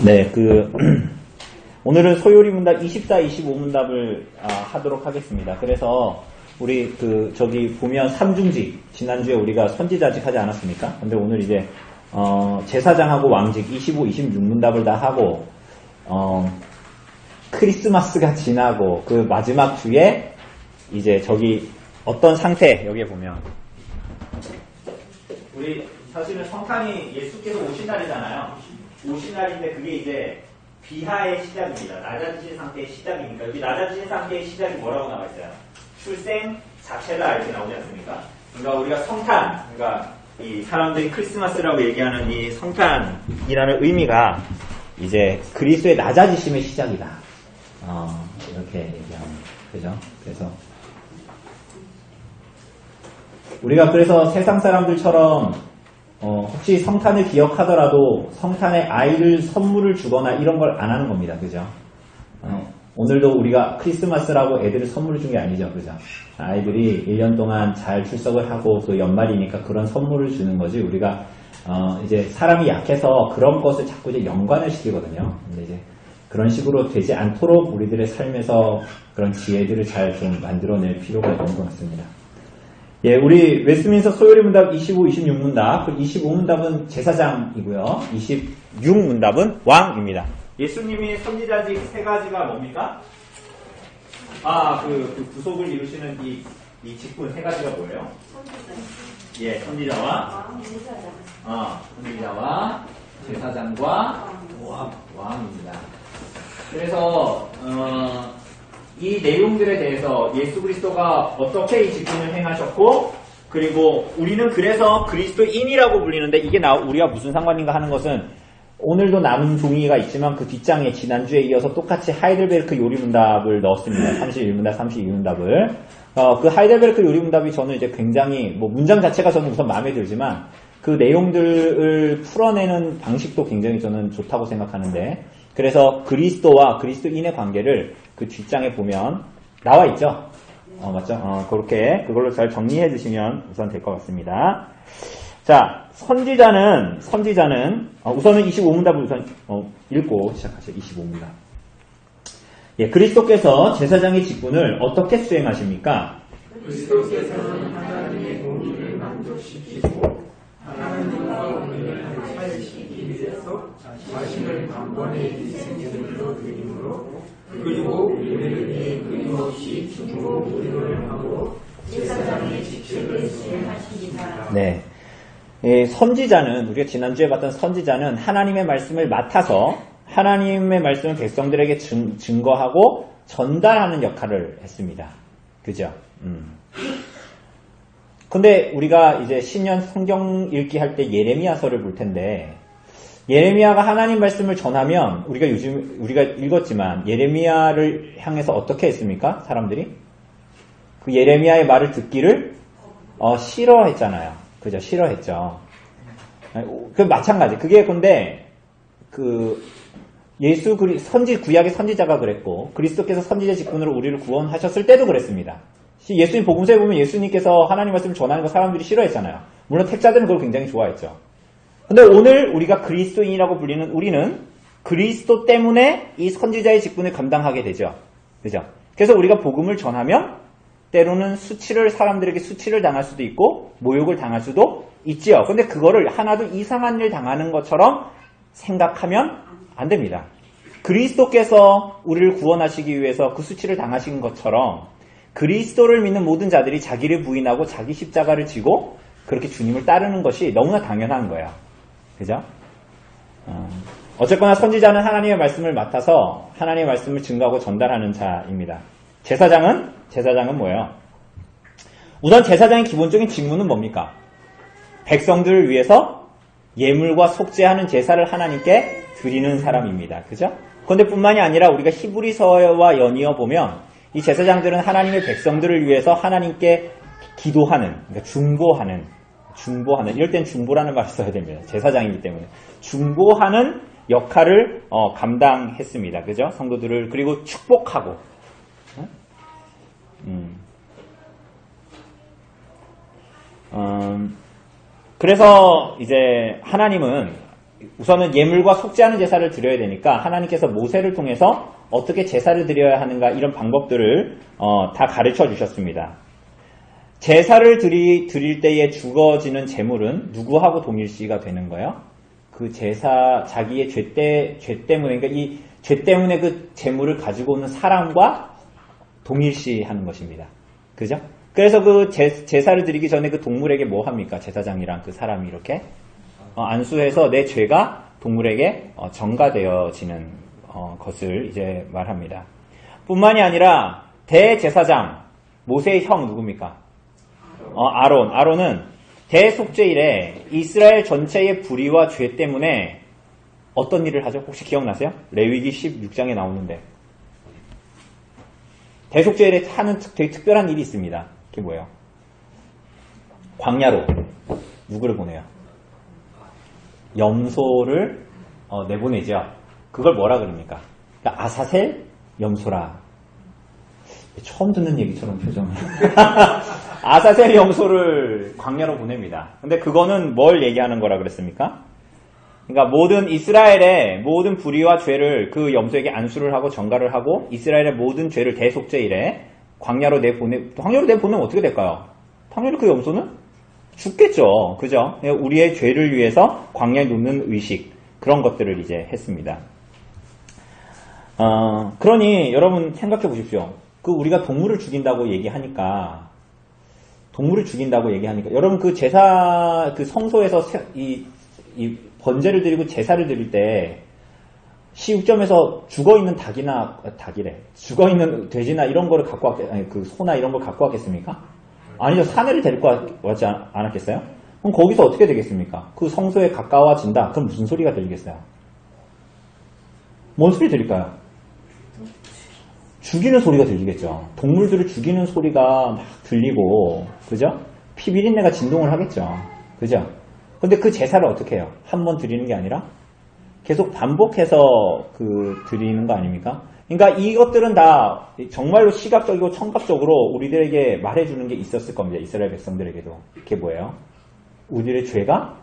네, 오늘은 소요리 문답 24, 25문답을 하도록 하겠습니다. 그래서 우리 저기 보면 삼중직, 지난주에 우리가 선지자직 하지 않았습니까? 근데 오늘 이제 제사장하고 왕직 25, 26문답을 다 하고 크리스마스가 지나고 그 마지막 주에 이제 저기 어떤 상태, 여기에 보면 우리 사실은 성탄이 예수께서 오신 날이잖아요. 오신 날인데 그게 이제 비하의 시작입니다. 낮아지신 상태의 시작이니까 여기 낮아지신 상태의 시작이 뭐라고 나와 있어요? 출생 자체다 이렇게 나오지 않습니까? 그러니까 우리가 성탄, 그러니까 이 사람들이 크리스마스라고 얘기하는 이 성탄이라는 의미가 이제 그리스도의 낮아지심의 시작이다. 이렇게 얘기합니다. 그죠? 그래서 우리가 그래서 세상 사람들처럼 혹시 성탄을 기억하더라도 성탄에 아이를 선물을 주거나 이런 걸 안 하는 겁니다. 그죠? 오늘도 우리가 크리스마스라고 애들을 선물을 준 게 아니죠. 그죠? 아이들이 1년 동안 잘 출석을 하고 또 연말이니까 그런 선물을 주는 거지. 우리가 이제 사람이 약해서 그런 것을 자꾸 이제 연관을 시키거든요. 근데 이제 그런 식으로 되지 않도록 우리들의 삶에서 그런 지혜들을 잘 좀 만들어낼 필요가 있는 것 같습니다. 예, 우리 웨스트민스터 소요리 문답 25, 26문답, 그 25문답은 제사장이고요. 26문답은 왕입니다. 예수님이 선지자직 세 가지가 뭡니까? 그 구속을 이루시는 이 직분 세 가지가 뭐예요? 예, 선지자와 선지자와 제사장과 왕입니다. 그래서 이 내용들에 대해서 예수 그리스도가 어떻게 이 직분을 행하셨고, 그리고 우리는 그래서 그리스도인이라고 불리는데 이게 우리가 무슨 상관인가 하는 것은 오늘도 남은 종이가 있지만 그 뒷장에 지난주에 이어서 똑같이 하이델베르크 요리문답을 넣었습니다. 31문답, 32문답을. 그 하이델베르크 요리문답이 저는 이제 굉장히 문장 자체가 저는 우선 마음에 들지만 그 내용들을 풀어내는 방식도 굉장히 저는 좋다고 생각하는데, 그래서 그리스도와 그리스도인의 관계를 그 뒷장에 보면 나와 있죠? 맞죠? 그렇게 그걸로 잘 정리해 주시면 우선 될 것 같습니다. 자, 선지자는 우선은 25문답을 우선 읽고 시작하죠. 25문답. 예, 그리스도께서 제사장의 직분을 어떻게 수행하십니까? 그리스도께서는 하나님의 공의를 만족시키고 하나님과 우리를 화해시키기 위해서 자신을 단번에 희생제물로 드림으로, 그리고 우리를 위해 끊임없이 중보 우리를 하고 제사장의 직책을 수행하십니다. 네. 선지자는, 우리가 지난주에 봤던 선지자는 하나님의 말씀을 맡아서 하나님의 말씀을 백성들에게 증거하고 전달하는 역할을 했습니다. 그죠? 근데 우리가 이제 신년 성경 읽기 할 때 예레미야서를 볼 텐데, 예레미야가 하나님 말씀을 전하면 우리가 읽었지만 예레미야를 향해서 어떻게 했습니까? 사람들이? 그 예레미야의 말을 듣기를 싫어했잖아요. 그죠? 싫어했죠. 그 마찬가지. 그게 근데 구약의 선지자가 그랬고, 그리스도께서 선지자 직분으로 우리를 구원하셨을 때도 그랬습니다. 예수님 복음서에 보면 예수님께서 하나님 말씀을 전하는 거 사람들이 싫어했잖아요. 물론 택자들은 그걸 굉장히 좋아했죠. 근데 오늘 우리가 그리스도인이라고 불리는 우리는 그리스도 때문에 이 선지자의 직분을 감당하게 되죠. 그죠? 그래서 우리가 복음을 전하면 때로는 사람들에게 수치를 당할 수도 있고 모욕을 당할 수도 있지요. 근데 그거를 하나도 이상한 일 당하는 것처럼 생각하면 안 됩니다. 그리스도께서 우리를 구원하시기 위해서 그 수치를 당하신 것처럼 그리스도를 믿는 모든 자들이 자기를 부인하고 자기 십자가를 지고 그렇게 주님을 따르는 것이 너무나 당연한 거예요. 그죠? 어쨌거나 선지자는 하나님의 말씀을 맡아서 하나님의 말씀을 증거하고 전달하는 자입니다. 제사장은 뭐예요? 우선 제사장의 기본적인 직무는 뭡니까? 백성들을 위해서 예물과 속죄하는 제사를 하나님께 드리는 사람입니다. 그죠? 그런데 뿐만이 아니라 우리가 히브리서와 연이어 보면 이 제사장들은 하나님의 백성들을 위해서 하나님께 기도하는, 그러니까 중보하는, 이럴 땐 중보라는 말을 써야 됩니다. 제사장이기 때문에. 중보하는 역할을 감당했습니다. 그죠? 성도들을, 그리고 축복하고. 그래서 이제 하나님은 우선은 예물과 속죄하는 제사를 드려야 되니까 하나님께서 모세를 통해서 어떻게 제사를 드려야 하는가 이런 방법들을 다 가르쳐 주셨습니다. 제사를 드릴 때에 죽어지는 제물은 누구하고 동일시가 되는 거예요? 그 제사 자기의 죄 때문에 그러니까 이 죄 때문에 그 제물을 가지고 오는 사람과 동일시하는 것입니다. 그죠? 그래서 그 제사를 드리기 전에 그 동물에게 뭐 합니까? 제사장이랑 그 사람이 이렇게 안수해서 내 죄가 동물에게 전가되어지는 것을 이제 말합니다. 뿐만이 아니라 대제사장 모세의 형 누굽니까? 아론은 대속죄일에 이스라엘 전체의 불의와 죄 때문에 어떤 일을 하죠? 혹시 기억나세요? 레위기 16장에 나오는데 대속죄일에 하는 되게 특별한 일이 있습니다. 그게 뭐예요? 광야로 누구를 보내요? 염소를 내보내죠. 그걸 뭐라 그럽니까? 그러니까 아사셀 염소라. 처음 듣는 얘기처럼 표정을. 아사셀 염소를 광야로 보냅니다. 근데 그거는 뭘 얘기하는 거라 그랬습니까? 그러니까 모든 이스라엘의 모든 불의와 죄를 그 염소에게 안수를 하고 전가를 하고 이스라엘의 모든 죄를 대속죄일에 광야로 내보내면 어떻게 될까요? 당연히 그 염소는 죽겠죠. 그죠? 우리의 죄를 위해서 광야에 놓는 의식 그런 것들을 이제 했습니다. 그러니 여러분 생각해 보십시오. 그 우리가 동물을 죽인다고 얘기하니까 여러분 그 제사 그 성소에서 이 번제를 드리고 제사를 드릴 때 시육점에서 죽어있는 죽어있는 돼지나 이런 거를 갖고 아니 그 소나 이런 걸 갖고 왔겠습니까? 아니죠. 사내를 데리고 왔지 않았겠어요? 그럼 거기서 어떻게 되겠습니까? 그 성소에 가까워진다. 그럼 무슨 소리가 들리겠어요? 뭔 소리 들릴까요? 죽이는 소리가 들리겠죠. 동물들을 죽이는 소리가 막 들리고, 그죠? 피 비린내가 진동을 하겠죠. 그죠? 근데 그 제사를 어떻게 해요? 한 번 드리는 게 아니라 계속 반복해서 드리는 거 아닙니까? 그러니까 이것들은 다 정말로 시각적이고 청각적으로 우리들에게 말해주는 게 있었을 겁니다. 이스라엘 백성들에게도. 그게 뭐예요? 우리들의 죄가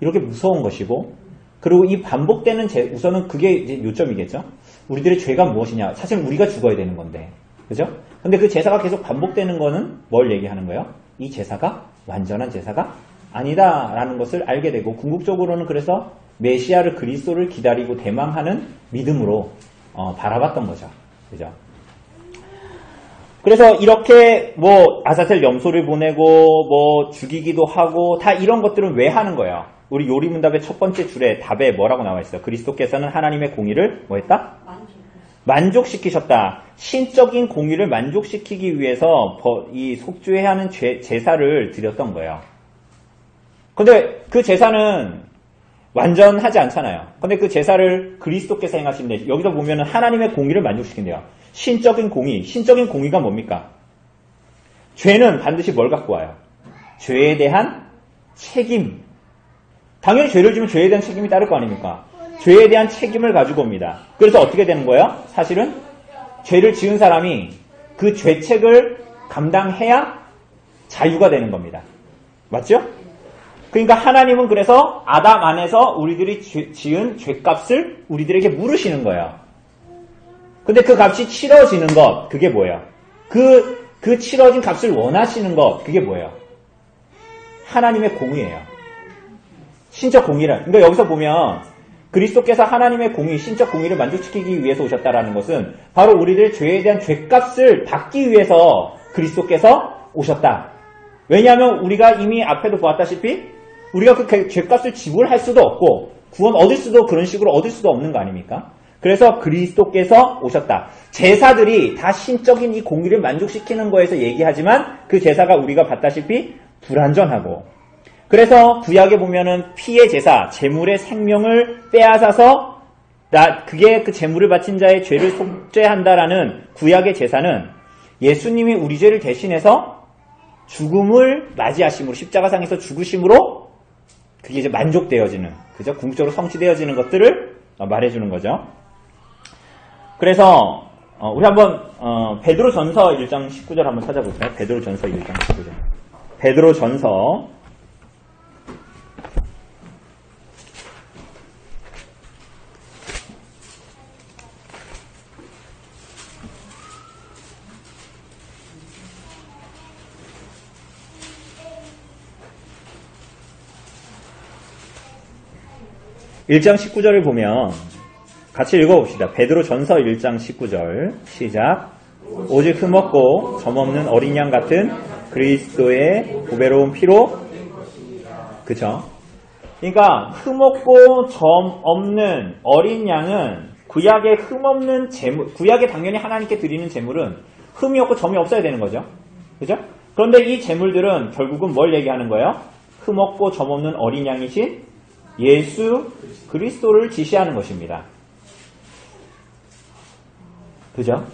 이렇게 무서운 것이고, 그리고 이 반복되는 우선은 그게 이제 요점이겠죠? 우리들의 죄가 무엇이냐? 사실 우리가 죽어야 되는 건데. 그죠? 근데 그 제사가 계속 반복되는 거는 뭘 얘기하는 거예요? 이 제사가 완전한 제사가 아니다라는 것을 알게 되고, 궁극적으로는 그래서 메시아를 그리스도를 기다리고 대망하는 믿음으로 바라봤던 거죠. 그죠? 그래서 이렇게 아사셀 염소를 보내고 죽이기도 하고 다 이런 것들은 왜 하는 거예요? 우리 요리문답의 첫 번째 줄에 답에 뭐라고 나와 있어요? 그리스도께서는 하나님의 공의를 뭐 했다? 만족시키셨다. 신적인 공의를 만족시키기 위해서 이 속죄해야 하는 제사를 드렸던 거예요. 근데 그 제사는 완전하지 않잖아요. 근데 그 제사를 그리스도께서 행하신데 여기서 보면은 하나님의 공의를 만족시킨대요. 신적인 공의가 뭡니까? 죄는 반드시 뭘 갖고 와요? 죄에 대한 책임. 당연히 죄를 지면 죄에 대한 책임이 따를 거 아닙니까? 죄에 대한 책임을 가지고 옵니다. 그래서 어떻게 되는 거예요? 사실은 죄를 지은 사람이 그 죄책을 감당해야 자유가 되는 겁니다. 맞죠? 그러니까 하나님은 그래서 아담 안에서 우리들이 지은 죄값을 우리들에게 물으시는 거예요. 근데 그 값이 치러지는 것, 그게 뭐예요? 그 치러진 값을 원하시는 것, 그게 뭐예요? 하나님의 공의예요. 신적 공의를. 그러니까 여기서 보면 그리스도께서 하나님의 공의, 신적 공의를 만족시키기 위해서 오셨다라는 것은 바로 우리들의 죄에 대한 죄값을 받기 위해서 그리스도께서 오셨다. 왜냐하면 우리가 이미 앞에도 보았다시피 우리가 그 죄값을 지불할 수도 없고 구원 얻을 수도 그런 식으로 얻을 수도 없는 거 아닙니까? 그래서 그리스도께서 오셨다. 제사들이 다 신적인 이 공의를 만족시키는 거에서 얘기하지만 그 제사가 우리가 봤다시피 불완전하고, 그래서 구약에 보면은 피의 제사, 제물의 생명을 빼앗아서 그게 그 제물을 바친 자의 죄를 속죄한다라는 구약의 제사는 예수님이 우리 죄를 대신해서 죽음을 맞이하심으로, 십자가상에서 죽으심으로 그게 이제 만족되어지는, 그죠? 궁극적으로 성취되어지는 것들을 말해주는 거죠. 그래서 우리 한번 베드로전서 1장 19절 한번 찾아볼까요? 베드로전서 1장 19절. 베드로전서 1장 19절을 보면 같이 읽어봅시다. 베드로 전서 1장 19절 시작. 오직 흠없고 점없는 어린 양 같은 그리스도의 보배로운 피로, 그쵸? 그러니까 흠없고 점없는 어린 양은 구약의 흠없는 제물, 구약에 당연히 하나님께 드리는 제물은 흠이 없고 점이 없어야 되는 거죠. 그죠? 그런데 이 제물들은 결국은 뭘 얘기하는 거예요? 흠없고 점없는 어린 양이신 예수 그리스도를 지시하는 것입니다. 그죠?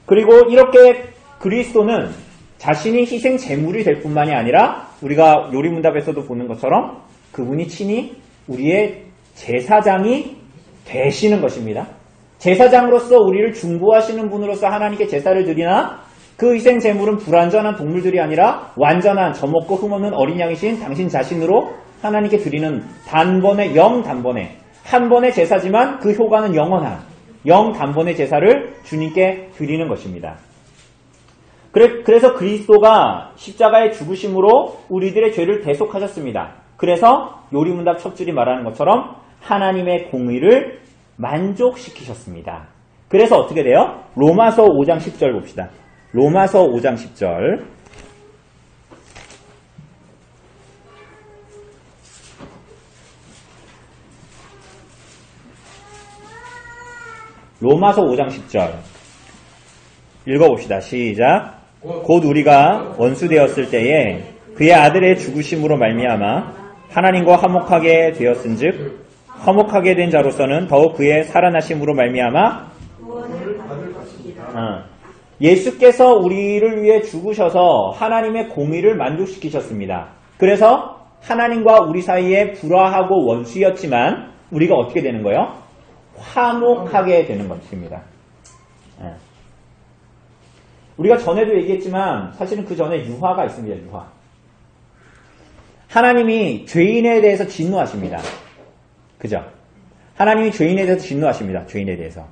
그리고 이렇게 그리스도는 자신이 희생 제물이 될 뿐만이 아니라 우리가 요리문답에서도 보는 것처럼 그분이 친히 우리의 제사장이 되시는 것입니다. 제사장으로서 우리를 중보하시는 분으로서 하나님께 제사를 드리나 그 희생 제물은 불완전한 동물들이 아니라 완전한 점없고 흠없는 어린 양이신 당신 자신으로 하나님께 드리는 단번에 영단번에 한 번의 제사지만 그 효과는 영원한 영단번의 제사를 주님께 드리는 것입니다. 그래서 그리스도가 십자가의 죽으심으로 우리들의 죄를 대속하셨습니다. 그래서 요리문답 첫 줄이 말하는 것처럼 하나님의 공의를 만족시키셨습니다. 그래서 어떻게 돼요? 로마서 5장 10절 봅시다. 로마서 5장 10절. 로마서 5장 10절. 읽어봅시다. 시작. 곧 우리가 원수되었을 때에 그의 아들의 죽으심으로 말미암아 하나님과 화목하게 되었은즉 화목하게 된 자로서는 더욱 그의 살아나심으로 말미암아 예수께서 우리를 위해 죽으셔서 하나님의 공의를 만족시키셨습니다. 그래서 하나님과 우리 사이에 불화하고 원수였지만 우리가 어떻게 되는 거예요? 화목하게 되는 것입니다. 우리가 전에도 얘기했지만 사실은 그 전에 유화가 있습니다. 유화. 하나님이 죄인에 대해서 진노하십니다. 그죠? 하나님이 죄인에 대해서 진노하십니다. 죄인에 대해서.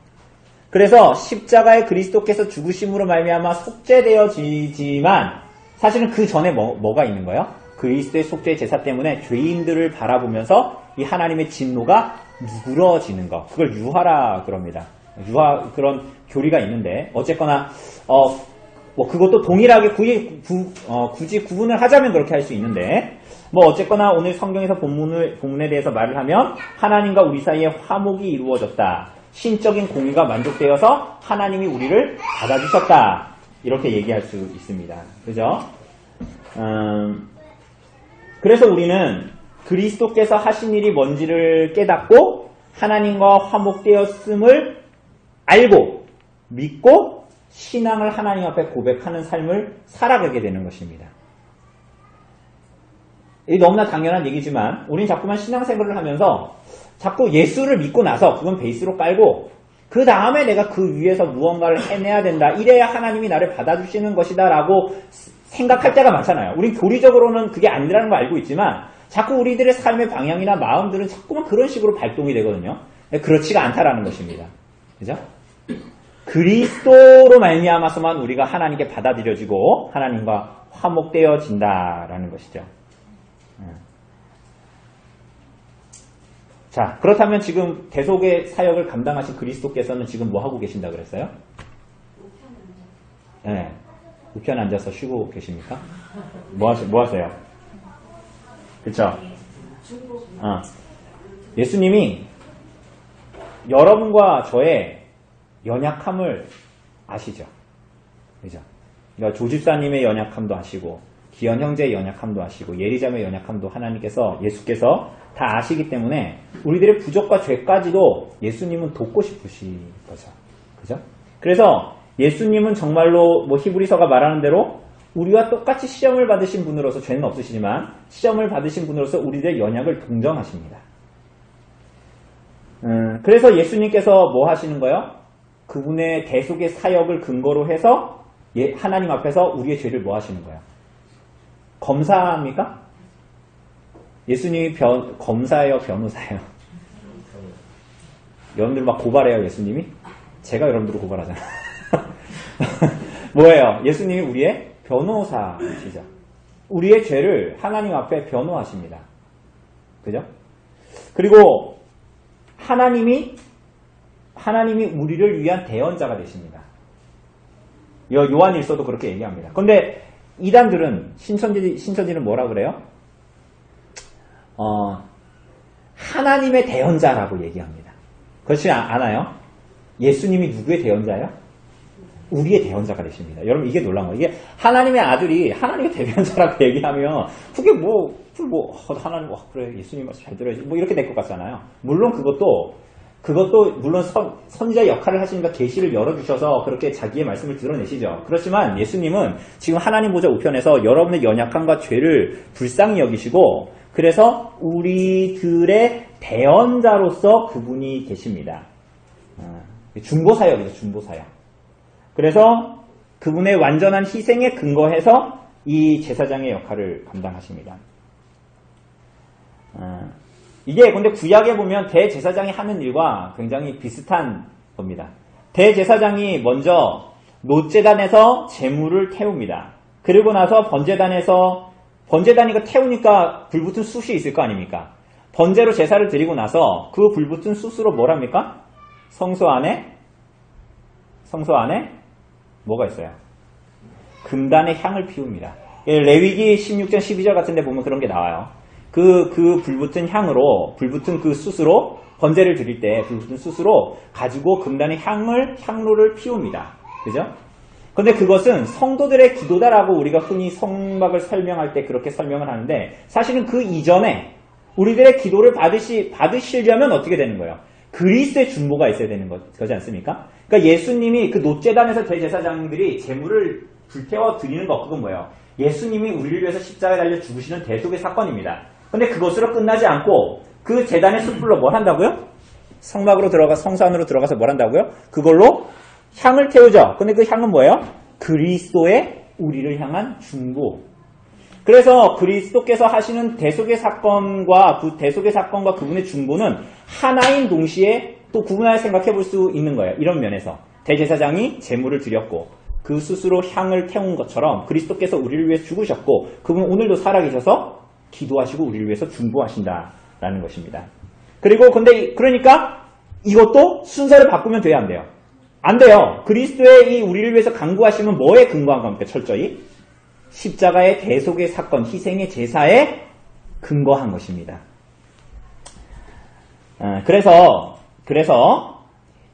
그래서 십자가의 그리스도께서 죽으심으로 말미암아 속죄되어지지만 사실은 그 전에 뭐가 있는 거예요? 그리스도의 속죄 제사 때문에 죄인들을 바라보면서 이 하나님의 진노가 누그러지는 것. 그걸 유화라 그럽니다. 유화 그런 교리가 있는데 어쨌거나 그것도 동일하게 굳이 구분을 하자면 그렇게 할 수 있는데 어쨌거나 오늘 성경에서 본문에 대해서 말을 하면 하나님과 우리 사이에 화목이 이루어졌다. 신적인 공의가 만족되어서 하나님이 우리를 받아주셨다. 이렇게 얘기할 수 있습니다. 그죠? 그래서 우리는 그리스도께서 하신 일이 뭔지를 깨닫고 하나님과 화목되었음을 알고 믿고 신앙을 하나님 앞에 고백하는 삶을 살아가게 되는 것입니다. 이게 너무나 당연한 얘기지만 우린 자꾸만 신앙생활을 하면서 자꾸 예수를 믿고 나서 그건 베이스로 깔고 그 다음에 내가 그 위에서 무언가를 해내야 된다. 이래야 하나님이 나를 받아주시는 것이다 라고 생각할 때가 많잖아요. 우린 교리적으로는 그게 아니라는 걸 알고 있지만 자꾸 우리들의 삶의 방향이나 마음들은 자꾸만 그런 식으로 발동이 되거든요. 그렇지가 않다라는 것입니다. 그죠? 그리스도로 말미암아서만 우리가 하나님께 받아들여지고 하나님과 화목되어진다라는 것이죠. 자, 그렇다면 지금 대속의 사역을 감당하신 그리스도께서는 지금 뭐 하고 계신다 그랬어요? 네, 우편 앉아서 쉬고 계십니까? 뭐 하세요? 그쵸? 예수님이 여러분과 저의 연약함을 아시죠? 그죠? 그러니까 조집사님의 연약함도 아시고 기현 형제의 연약함도 아시고 예리자매의 연약함도 하나님께서 예수께서 다 아시기 때문에 우리들의 부족과 죄까지도 예수님은 돕고 싶으신 거죠. 그죠? 그래서 예수님은 정말로 히브리서가 말하는 대로 우리와 똑같이 시험을 받으신 분으로서 죄는 없으시지만 시험을 받으신 분으로서 우리들의 연약을 동정하십니다. 그래서 예수님께서 뭐 하시는 거예요? 그분의 대속의 사역을 근거로 해서 하나님 앞에서 우리의 죄를 뭐 하시는 거예요? 검사합니까? 예수님이 검사예요? 변호사예요? 여러분들 막 고발해요, 예수님이? 제가 여러분들을 고발하잖아요. 뭐예요? 예수님이 우리의 변호사시죠. 우리의 죄를 하나님 앞에 변호하십니다. 그죠? 그리고 하나님이 우리를 위한 대언자가 되십니다. 요한일서도 그렇게 얘기합니다. 그런데 이단들은 신천지는 뭐라 그래요? 하나님의 대언자라고 얘기합니다. 그렇지 않아요? 예수님이 누구의 대언자예요? 우리의 대언자가 되십니다. 여러분 이게 놀라운 거예요. 이게 하나님의 아들이 하나님의 대변자라고 얘기하면 그게 하나님 그래 예수님 말씀 잘 들어야지 이렇게 될 것 같잖아요. 물론 그것도 물론 선지자 역할을 하시니까 계시를 열어주셔서 그렇게 자기의 말씀을 드러내시죠. 그렇지만 예수님은 지금 하나님 보좌 우편에서 여러분의 연약함과 죄를 불쌍히 여기시고 그래서 우리들의 대언자로서 그분이 계십니다. 중보사역이죠. 중보사역. 그래서 그분의 완전한 희생에 근거해서 이 제사장의 역할을 감당하십니다. 이게 근데 구약에 보면 대제사장이 하는 일과 굉장히 비슷한 겁니다. 대제사장이 먼저 놋제단에서 제물을 태웁니다. 그리고 나서 번제단이가 태우니까 불붙은 숯이 있을 거 아닙니까? 번제로 제사를 드리고 나서 그 불붙은 숯으로 뭘 합니까? 성소 안에 뭐가 있어요? 금단의 향을 피웁니다. 레위기 16장 12절 같은 데 보면 그런 게 나와요. 그 불붙은 불붙은 그 숯으로 번제를 드릴 때 불붙은 숯으로 가지고 금단의 향로를 피웁니다. 그죠? 근데 그것은 성도들의 기도다라고 우리가 흔히 성막을 설명할 때 그렇게 설명을 하는데 사실은 그 이전에 우리들의 기도를 받으시려면 어떻게 되는 거예요? 그리스도의 중보가 있어야 되는 거지 않습니까? 그러니까 예수님이 그 놋제단에서 대제사장들이 제물을 불태워 드리는 거 그건 뭐예요? 예수님이 우리를 위해서 십자가에 달려 죽으시는 대속의 사건입니다. 근데 그것으로 끝나지 않고 그 제단의 숯불로 뭘 한다고요? 성소 안으로 들어가서 뭘 한다고요? 그걸로 향을 태우죠. 근데 그 향은 뭐예요? 그리스도의 우리를 향한 중보. 그래서 그리스도께서 하시는 대속의 사건과 그분의 중보는 하나인 동시에 또 구분하여 생각해 볼 수 있는 거예요. 이런 면에서 대제사장이 제물을 드렸고 그 숯으로 향을 태운 것처럼 그리스도께서 우리를 위해서 죽으셨고 그분은 오늘도 살아계셔서 기도하시고 우리를 위해서 중보하신다라는 것입니다. 그러니까 이것도 순서를 바꾸면 돼야 안 돼요? 안 돼요. 그리스도의 이 우리를 위해서 강구하심은 뭐에 근거한 겁니까? 철저히 십자가의 대속의 사건, 희생의 제사에 근거한 것입니다. 그래서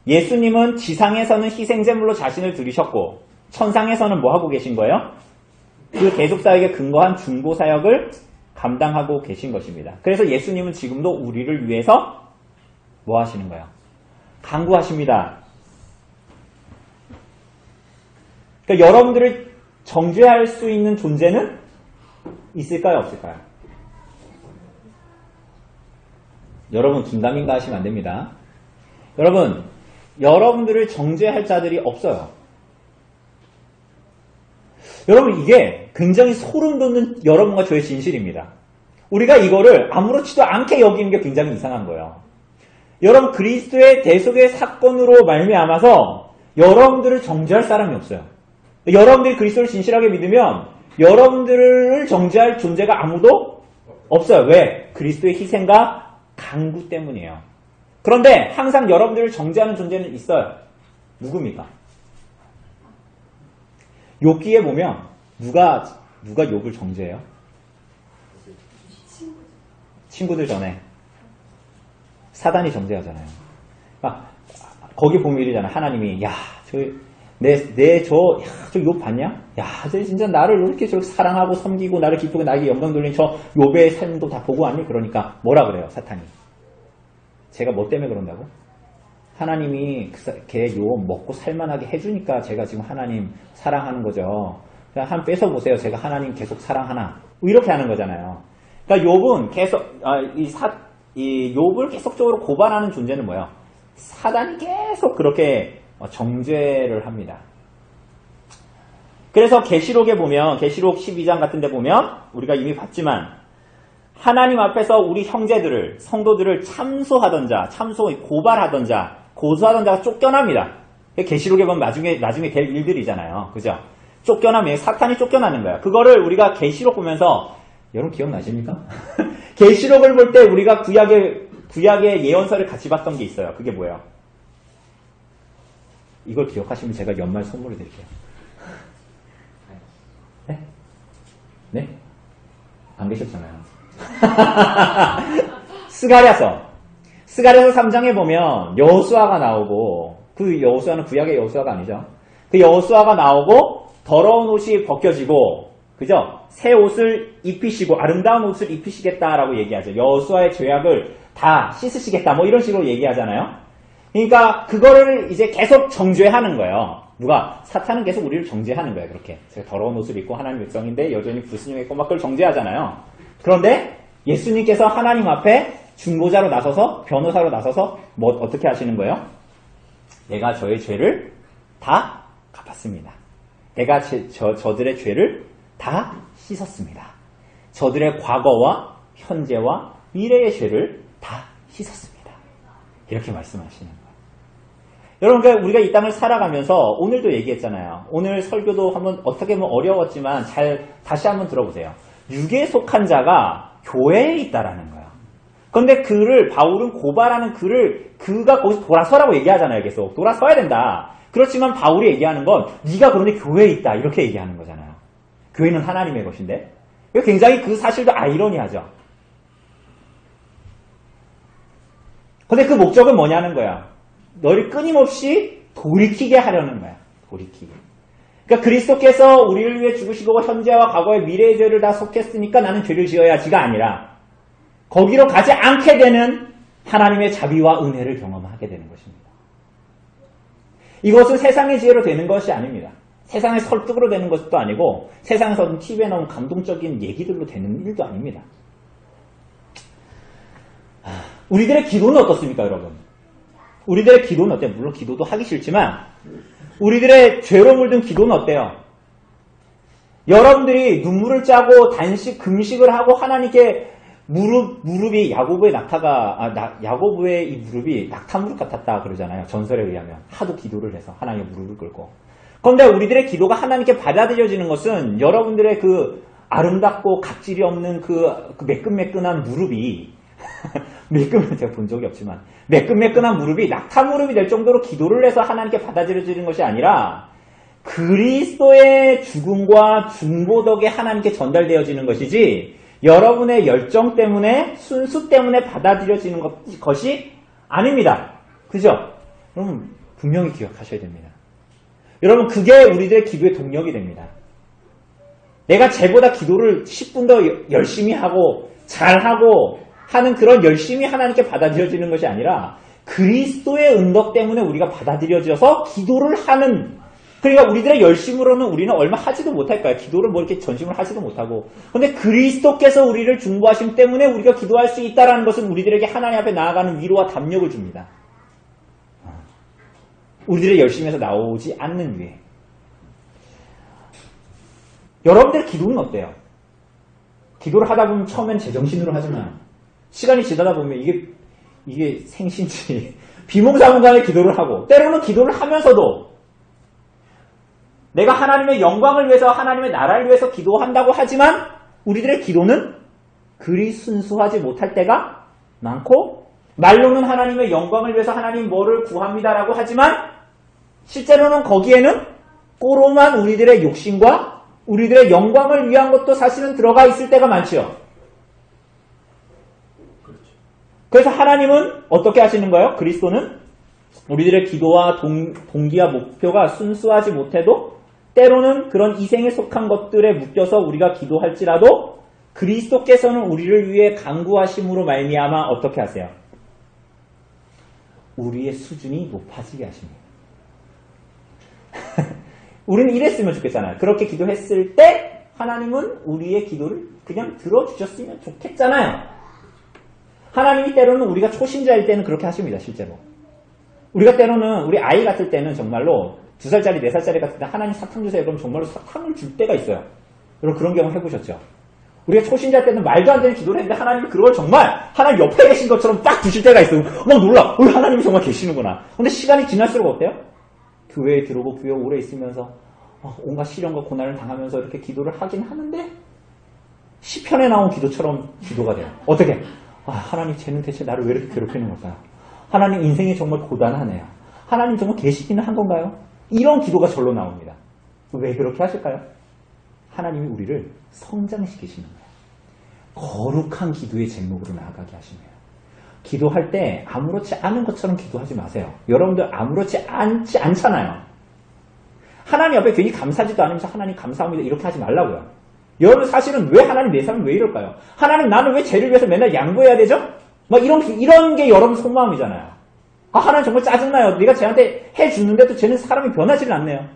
예수님은 지상에서는 희생제물로 자신을 드리셨고 천상에서는 뭐 하고 계신 거예요? 그 대속사역에 근거한 중보사역을 감당하고 계신 것입니다. 그래서 예수님은 지금도 우리를 위해서 뭐 하시는 거예요? 강구하십니다. 그러니까 여러분들을 정죄할 수 있는 존재는 있을까요? 없을까요? 여러분 긴가민가 하시면 안 됩니다. 여러분들을 정죄할 자들이 없어요. 여러분 이게 굉장히 소름 돋는 여러분과 저의 진실입니다. 우리가 이거를 아무렇지도 않게 여기는 게 굉장히 이상한 거예요. 여러분 그리스도의 대속의 사건으로 말미암아서 여러분들을 정죄할 사람이 없어요. 여러분들이 그리스도를 진실하게 믿으면 여러분들을 정죄할 존재가 아무도 없어요. 왜? 그리스도의 희생과 강구 때문이에요. 그런데 항상 여러분들을 정죄하는 존재는 있어요. 누굽니까? 욥기에 보면 누가 욥을 정죄해요? 친구들 전에 사단이 정죄하잖아요. 거기 보면 이러잖아요. 하나님이 저 욥 봤냐? 저 진짜 나를 이렇게 저렇게 사랑하고 섬기고 나를 기쁘게 나에게 영광 돌리는 저 욥의 삶도 다 보고 왔니? 그러니까 뭐라 그래요? 사탄이. 제가 뭐 때문에 그런다고? 하나님이 걔 욥 먹고 살만하게 해주니까 제가 지금 하나님 사랑하는 거죠. 그냥 한 뺏어보세요. 제가 하나님 계속 사랑하나? 이렇게 하는 거잖아요. 그러니까 욥은 계속 이 욥을 계속적으로 고발하는 존재는 뭐예요? 사단이 계속 그렇게 정죄를 합니다. 그래서 계시록에 보면 계시록 12장 같은 데 보면 우리가 이미 봤지만 하나님 앞에서 우리 형제들을 성도들을 고발하던 자, 고소하던 자가 쫓겨납니다. 계시록에 보면 나중에 될 일들이잖아요. 그죠? 쫓겨나면 사탄이 쫓겨나는 거야. 그거를 우리가 계시록 보면서 여러분 기억나십니까? 계시록을 볼 때 우리가 구약의 예언서를 같이 봤던 게 있어요. 그게 뭐예요? 이걸 기억하시면 제가 연말 선물을 드릴게요. 네? 네? 안 계셨잖아요. 스가랴서 3장에 보면 여호수아가 나오고, 그 여호수아는 구약의 여호수아가 아니죠. 그 여호수아가 나오고 더러운 옷이 벗겨지고, 그죠? 새 옷을 입히시고 아름다운 옷을 입히시겠다라고 얘기하죠. 여호수아의 죄악을 다 씻으시겠다, 뭐 이런 식으로 얘기하잖아요. 그러니까 그거를 이제 계속 정죄하는 거예요. 누가? 사탄은 계속 우리를 정죄하는 거예요. 그렇게 제가 더러운 옷을 입고 하나님 백성인데 여전히 불순종에 있고 막 그걸 정죄하잖아요. 그런데 예수님께서 하나님 앞에 중보자로 나서서, 변호사로 나서서 뭐 어떻게 하시는 거예요? 내가 저의 죄를 다 갚았습니다. 내가 저들의 죄를 다 씻었습니다. 저들의 과거와 현재와 미래의 죄를 다 씻었습니다. 이렇게 말씀하시는 거예요. 여러분, 그러니까 우리가 이 땅을 살아가면서 오늘도 얘기했잖아요. 오늘 설교도 한번 어떻게 보면 어려웠지만 잘 다시 한번 들어보세요. 육에 속한 자가 교회에 있다라는 거예요. 그런데 바울은 고발하는 그가 거기서 돌아서라고 얘기하잖아요. 계속 돌아서야 된다. 그렇지만 바울이 얘기하는 건 네가 그런데 교회에 있다, 이렇게 얘기하는 거잖아요. 교회는 하나님의 것인데. 굉장히 그 사실도 아이러니하죠. 근데 그 목적은 뭐냐는 거야. 너를 끊임없이 돌이키게 하려는 거야. 돌이키게. 그러니까 그리스도께서 우리를 위해 죽으시고 현재와 과거의 미래의 죄를 다 속했으니까 나는 죄를 지어야지가 아니라 거기로 가지 않게 되는 하나님의 자비와 은혜를 경험하게 되는 것입니다. 이것은 세상의 지혜로 되는 것이 아닙니다. 세상의 설득으로 되는 것도 아니고 세상에서는 TV에 나온 감동적인 얘기들로 되는 일도 아닙니다. 우리들의 기도는 어떻습니까, 여러분? 우리들의 기도는 어때요? 물론 기도도 하기 싫지만 우리들의 죄로 물든 기도는 어때요? 여러분들이 눈물을 짜고 단식, 금식을 하고 하나님께 무릎이 야고보의 야고보의 이 무릎이 낙타 무릎 같았다 그러잖아요. 전설에 의하면. 하도 기도를 해서 하나님의 무릎을 꿇고. 그런데 우리들의 기도가 하나님께 받아들여지는 것은 여러분들의 그 아름답고 각질이 없는 그 매끈매끈한 무릎이 매끈한, 제가 본 적이 없지만 매끈매끈한 무릎이 낙타 무릎이 될 정도로 기도를 해서 하나님께 받아들여지는 것이 아니라 그리스도의 죽음과 중보덕에 하나님께 전달되어지는 것이지 여러분의 열정 때문에, 순수 때문에 받아들여지는 것이 아닙니다. 그죠? 여러분 분명히 기억하셔야 됩니다. 여러분 그게 우리들의 기도의 동력이 됩니다. 내가 쟤보다 기도를 10분 더 열심히 하고 잘하고 하는 그런 열심히 하나님께 받아들여지는 것이 아니라 그리스도의 은덕 때문에 우리가 받아들여져서 기도를 하는, 그러니까 우리들의 열심으로는 우리는 얼마 하지도 못할 거야. 기도를 뭐 이렇게 전심을 하지도 못하고. 그런데 그리스도께서 우리를 중보하심 때문에 우리가 기도할 수 있다는 것은 우리들에게 하나님 앞에 나아가는 위로와 담력을 줍니다. 우리들의 열심에서 나오지 않는 위에. 여러분들의 기도는 어때요? 기도를 하다 보면 처음엔 제정신으로 하잖아요. 시간이 지나다 보면 이게 생신지 비몽사몽간에 기도를 하고, 때로는 기도를 하면서도 내가 하나님의 영광을 위해서, 하나님의 나라를 위해서 기도한다고 하지만 우리들의 기도는 그리 순수하지 못할 때가 많고, 말로는 하나님의 영광을 위해서 하나님 뭐를 구합니다라고 하지만 실제로는 거기에는 꼬로만 우리들의 욕심과 우리들의 영광을 위한 것도 사실은 들어가 있을 때가 많지요. 그래서 하나님은 어떻게 하시는 거예요? 그리스도는 우리들의 기도와 동기와 목표가 순수하지 못해도 때로는 그런 이생에 속한 것들에 묶여서 우리가 기도할지라도 그리스도께서는 우리를 위해 간구하심으로 말미암아 어떻게 하세요? 우리의 수준이 높아지게 하십니다. 우리는 이랬으면 좋겠잖아요. 그렇게 기도했을 때 하나님은 우리의 기도를 그냥 들어주셨으면 좋겠잖아요. 하나님이 때로는 우리가 초신자일 때는 그렇게 하십니다. 실제로. 우리가 때로는 우리 아이 같을 때는 정말로 2살짜리, 4살짜리 같을 때 하나님 사탕 주세요. 그럼 정말로 사탕을 줄 때가 있어요. 여러분 그런 경험 해보셨죠? 우리가 초신자일 때는 말도 안 되는 기도를 했는데 하나님이 그걸 정말 하나님 옆에 계신 것처럼 딱 주실 때가 있어요. 막 놀라. 우리 하나님이 정말 계시는구나. 근데 시간이 지날수록 어때요? 교회에 들어오고 교회에 오래 있으면서 온갖 시련과 고난을 당하면서 이렇게 기도를 하긴 하는데 시편에 나온 기도처럼 기도가 돼요. 어떻게? 하나님 쟤는 대체 나를 왜 이렇게 괴롭히는 걸까요? 하나님 인생이 정말 고단하네요. 하나님 정말 계시기는 한 건가요? 이런 기도가 절로 나옵니다. 왜 그렇게 하실까요? 하나님이 우리를 성장시키시는 거예요. 거룩한 기도의 제목으로 나아가게 하시는 거예요. 기도할 때 아무렇지 않은 것처럼 기도하지 마세요. 여러분들 아무렇지 않지 않잖아요. 하나님 앞에 괜히 감사하지도 않으면서 하나님 감사합니다 이렇게 하지 말라고요. 여러분 사실은 왜 하나님 내 삶은 왜 이럴까요? 하나님 나는 왜 쟤를 위해서 맨날 양보해야 되죠? 막 이런 게 여러분 속마음이잖아요. 하나님 정말 짜증나요. 내가 쟤한테 해주는데도 쟤는 사람이 변하지를 않네요.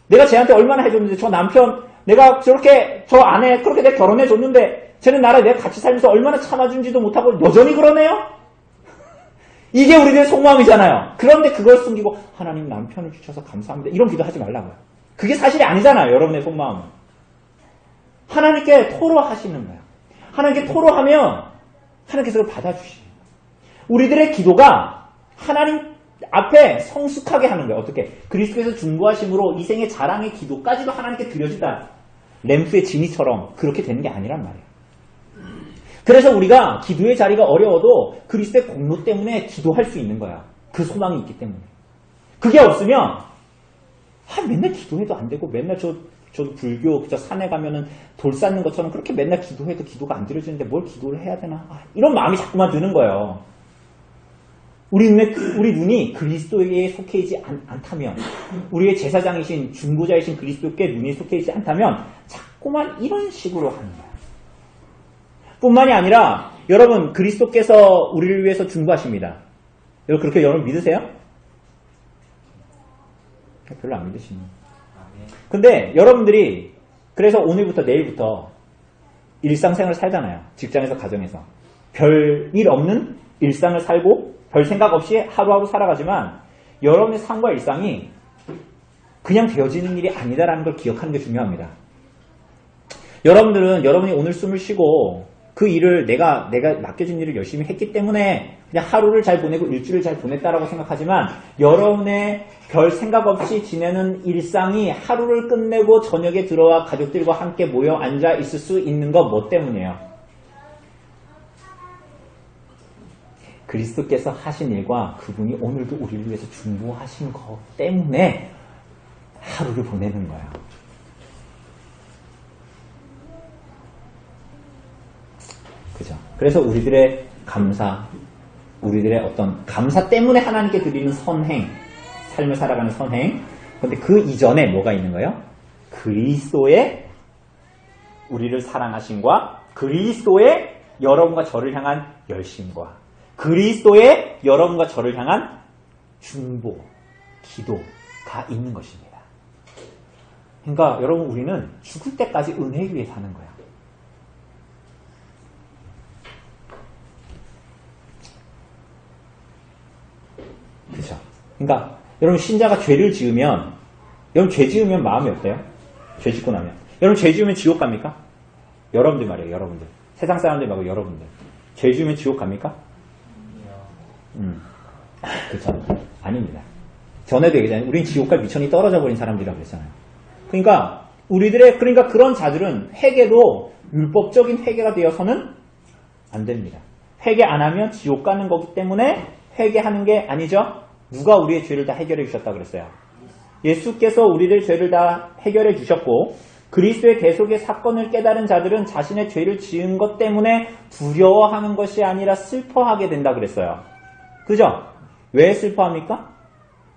내가 쟤한테 얼마나 해줬는데 저 남편 내가 저렇게 저 아내 그렇게 내가 결혼해줬는데 쟤는 나랑 내가 같이 살면서 얼마나 참아준지도 못하고 여전히 그러네요? 이게 우리들의 속마음이잖아요. 그런데 그걸 숨기고 하나님 남편을 주셔서 감사합니다. 이런 기도 하지 말라고요. 그게 사실이 아니잖아요. 여러분의 속마음은. 하나님께 토로하시는 거예요. 하나님께 토로하면 하나님께서 그걸 받아주시는 거예요. 우리들의 기도가 하나님 앞에 성숙하게 하는 거예요. 어떻게? 그리스도에서 중보하심으로 이생의 자랑의 기도까지도 하나님께 드려진다. 램프의 진이처럼 그렇게 되는 게 아니란 말이에요. 그래서 우리가 기도의 자리가 어려워도 그리스도의 공로 때문에 기도할 수 있는 거야. 그 소망이 있기 때문에. 그게 없으면 맨날 기도해도 안 되고 맨날 저 불교 저 산에 가면은 돌 쌓는 것처럼 그렇게 맨날 기도해도 기도가 안 드려지는데 뭘 기도를 해야 되나? 이런 마음이 자꾸만 드는 거예요. 우리 눈이 그리스도에게 속해 있지 않다면, 우리의 제사장이신 중보자이신 그리스도께 눈이 속해 있지 않다면 자꾸만 이런 식으로 하는 거예요. 뿐만이 아니라 여러분 그리스도께서 우리를 위해서 중보하십니다. 그렇게 여러분 믿으세요? 별로 안 믿으시네요. 근데 여러분들이 그래서 오늘부터 내일부터 일상생활을 살잖아요. 직장에서 가정에서. 별일 없는 일상을 살고 별 생각 없이 하루하루 살아가지만 여러분의 삶과 일상이 그냥 되어지는 일이 아니다라는 걸 기억하는 게 중요합니다. 여러분이 오늘 숨을 쉬고 그 일을 내가 맡겨진 일을 열심히 했기 때문에 그냥 하루를 잘 보내고 일주일을 잘 보냈다라고 생각하지만 여러분의 별 생각 없이 지내는 일상이 하루를 끝내고 저녁에 들어와 가족들과 함께 모여 앉아 있을 수 있는 거 뭐 때문이에요? 그리스도께서 하신 일과 그분이 오늘도 우리를 위해서 중보하신 것 때문에 하루를 보내는 거예요. 그죠? 그래서 우리들의 감사, 우리들의 어떤 감사 때문에 하나님께 드리는 선행, 삶을 살아가는 선행. 그런데 그 이전에 뭐가 있는 거예요? 그리스도의 우리를 사랑하심과 그리스도의 여러분과 저를 향한 열심과 그리스도의 여러분과 저를 향한 중보, 기도가 있는 것입니다. 그러니까 여러분 우리는 죽을 때까지 은혜 위에 사는 거야. 그렇죠? 그러니까 여러분 신자가 죄를 지으면 여러분 죄 지으면 마음이 어때요? 죄 짓고 나면 여러분 죄 지으면 지옥 갑니까? 여러분들 말이에요. 여러분들 세상 사람들 말고 여러분들 죄 지으면 지옥 갑니까? 그렇죠? 아닙니다. 전에도 얘기했잖아요. 우린 지옥과 미천이 떨어져 버린 사람들이라고 그랬잖아요. 그러니까 그러니까 그런 자들은 회개도 율법적인 회개가 되어서는 안 됩니다. 회개 안 하면 지옥 가는 거기 때문에 회개하는 게 아니죠. 누가 우리의 죄를 다 해결해 주셨다 그랬어요? 예수께서 우리들 죄를 다 해결해 주셨고 그리스도의 대속의 사건을 깨달은 자들은 자신의 죄를 지은 것 때문에 두려워하는 것이 아니라 슬퍼하게 된다 그랬어요. 그죠? 왜 슬퍼합니까?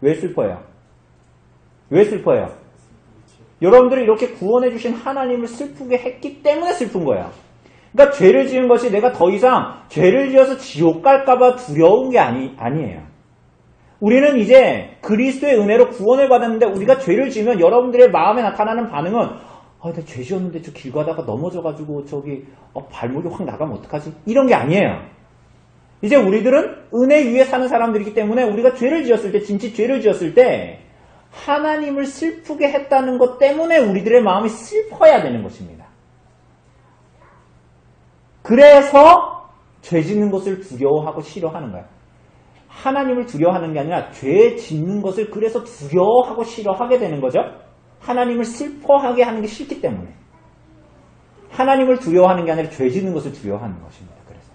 왜 슬퍼해요? 왜 슬퍼해요? 여러분들이 이렇게 구원해 주신 하나님을 슬프게 했기 때문에 슬픈 거예요. 그러니까 죄를 지은 것이 내가 더 이상 죄를 지어서 지옥 갈까봐 두려운 게 아니에요. 우리는 이제 그리스도의 은혜로 구원을 받았는데 우리가 죄를 지으면 여러분들의 마음에 나타나는 반응은 나 죄 지었는데 저 길 가다가 넘어져가지고 발목이 확 나가면 어떡하지? 이런 게 아니에요. 이제 우리들은 은혜 위에 사는 사람들이기 때문에 우리가 죄를 지었을 때 진짜 죄를 지었을 때 하나님을 슬프게 했다는 것 때문에 우리들의 마음이 슬퍼야 되는 것입니다. 그래서 죄 짓는 것을 두려워하고 싫어하는 거예요. 하나님을 두려워하는 게 아니라 죄 짓는 것을 그래서 두려워하고 싫어하게 되는 거죠. 하나님을 슬퍼하게 하는 게 싫기 때문에. 하나님을 두려워하는 게 아니라 죄 짓는 것을 두려워하는 것입니다. 그래서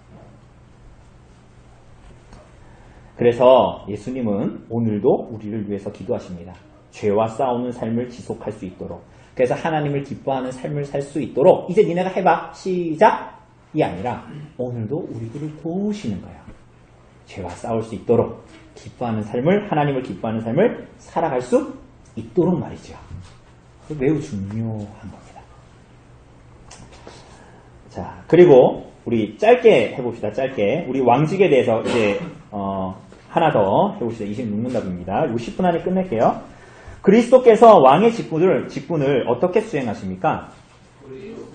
그래서 예수님은 오늘도 우리를 위해서 기도하십니다. 죄와 싸우는 삶을 지속할 수 있도록. 그래서 하나님을 기뻐하는 삶을 살 수 있도록 이제 니네가 해봐. 시작! 이 아니라 오늘도 우리들을 도우시는 거예요. 죄와 싸울 수 있도록 기뻐하는 삶을, 하나님을 기뻐하는 삶을 살아갈 수 있도록 말이죠. 매우 중요한 겁니다. 자, 그리고 우리 짧게 해봅시다. 짧게. 우리 왕직에 대해서 이제 하나 더 해봅시다. 26문답입니다. 60분 안에 끝낼게요. 그리스도께서 왕의 직분을 어떻게 수행하십니까?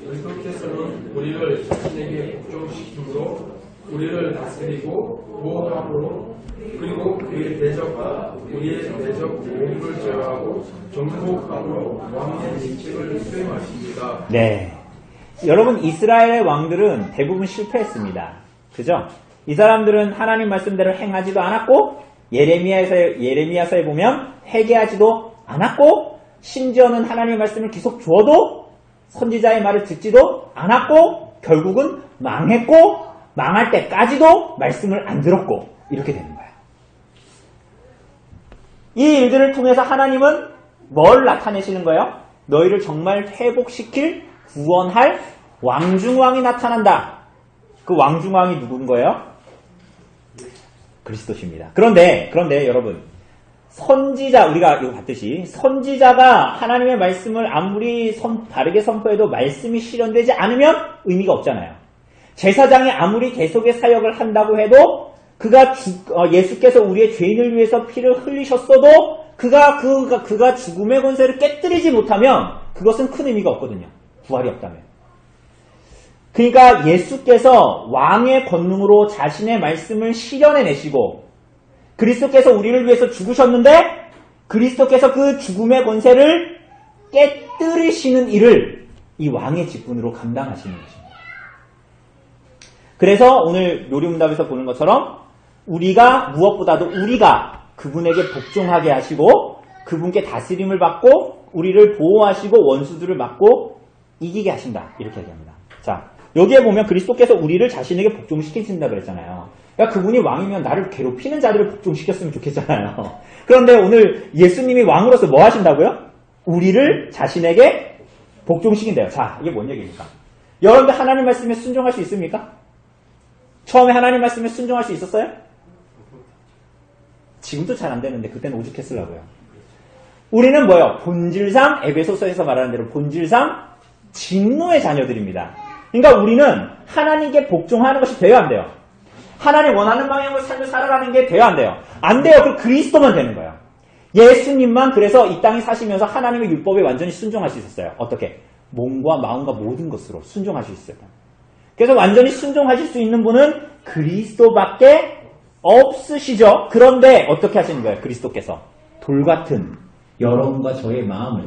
그리스도께서는 우리를 자신에게 복종시킴으로 우리를 다스리고 보호함으로 그리고 그의 대적과 우리의 대적 모험을 제어하고 정복함으로 왕의 직책을 수행하십니다. 네. 여러분, 이스라엘의 왕들은 대부분 실패했습니다. 그죠? 이 사람들은 하나님 말씀대로 행하지도 않았고, 예레미야서에 보면 회개하지도 않았고, 심지어는 하나님의 말씀을 계속 주어도 선지자의 말을 듣지도 않았고, 결국은 망했고, 망할 때까지도 말씀을 안 들었고, 이렇게 되는 거예요. 이 일들을 통해서 하나님은 뭘 나타내시는 거예요? 너희를 정말 회복시킬, 구원할 왕중왕이 나타난다. 그 왕중왕이 누군 거예요? 그리스도십니다. 그런데 여러분, 선지자, 우리가 이거 봤듯이 선지자가 하나님의 말씀을 아무리 바르게 선포해도 말씀이 실현되지 않으면 의미가 없잖아요. 제사장이 아무리 계속의 사역을 한다고 해도 그가 예수께서 우리의 죄인을 위해서 피를 흘리셨어도 그가 죽음의 권세를 깨뜨리지 못하면 그것은 큰 의미가 없거든요. 부활이 없다면. 그러니까 예수께서 왕의 권능으로 자신의 말씀을 실현해내시고 그리스도께서 우리를 위해서 죽으셨는데 그리스도께서 그 죽음의 권세를 깨뜨리시는 일을 이 왕의 직분으로 감당하시는 것입니다. 그래서 오늘 요리문답에서 보는 것처럼 무엇보다도 우리가 그분에게 복종하게 하시고 그분께 다스림을 받고 우리를 보호하시고 원수들을 막고 이기게 하신다. 이렇게 얘기합니다. 자, 여기에 보면 그리스도께서 우리를 자신에게 복종시키신다 그랬잖아요. 그러니까 그분이 왕이면 나를 괴롭히는 자들을 복종시켰으면 좋겠잖아요. 그런데 오늘 예수님이 왕으로서 뭐 하신다고요? 우리를 자신에게 복종시킨대요. 자, 이게 뭔 얘기입니까? 여러분들 하나님 말씀에 순종할 수 있습니까? 처음에 하나님 말씀에 순종할 수 있었어요? 지금도 잘 안 되는데 그때는 오죽했으려고요. 우리는 뭐예요? 본질상 에베소서에서 말하는 대로 본질상 진노의 자녀들입니다. 그러니까 우리는 하나님께 복종하는 것이 돼야 안 돼요. 하나님 원하는 방향으로 삶을 살아가는 게 돼야 안 돼요. 안 돼요. 그 그리스도만 되는 거예요. 예수님만 그래서 이 땅에 사시면서 하나님의 율법에 완전히 순종할 수 있었어요. 어떻게? 몸과 마음과 모든 것으로 순종하실 수 있어요. 그래서 완전히 순종하실 수 있는 분은 그리스도밖에 없으시죠. 그런데 어떻게 하시는 거예요? 그리스도께서 돌같은 여러분과 저의 마음을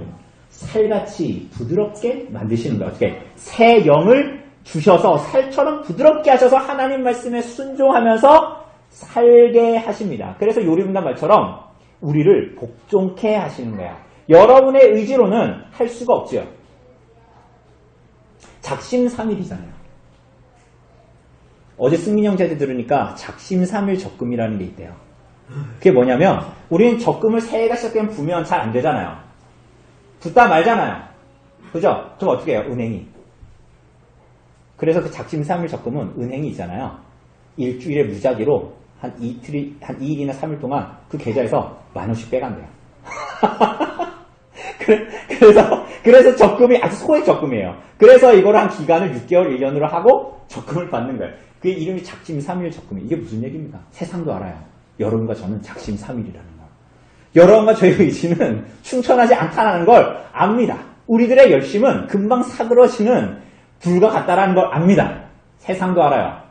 살같이 부드럽게 만드시는 거예요. 어떻게? 새 영을 주셔서 살처럼 부드럽게 하셔서 하나님 말씀에 순종하면서 살게 하십니다. 그래서 요리문답 말처럼 우리를 복종케 하시는 거야. 여러분의 의지로는 할 수가 없죠. 작심삼일이잖아요. 어제 승민이 형 제대 들으니까 작심삼일 적금이라는 게 있대요. 그게 뭐냐면 우리는 적금을 새해가 시작되면 부면 잘 안 되잖아요. 붓다 말잖아요. 그죠? 그럼 어떻게 해요? 은행이. 그래서 그 작심삼일 적금은 은행이 있잖아요. 일주일에 무작위로 한 2일이나 3일 동안 그 계좌에서 10,000원씩 빼간대요. 그래서 적금이 아주 소액 적금이에요. 그래서 이걸 한 기간을 6개월, 1년으로 하고 적금을 받는 거예요. 그 이름이 작심삼일 적금이에요. 이게 무슨 얘기입니까? 세상도 알아요. 여러분과 저는 작심삼일이라는 거. 여러분과 저의 의지는 충천하지 않다는 걸 압니다. 우리들의 열심은 금방 사그러지는 불과 같다라는 걸 압니다. 세상도 알아요.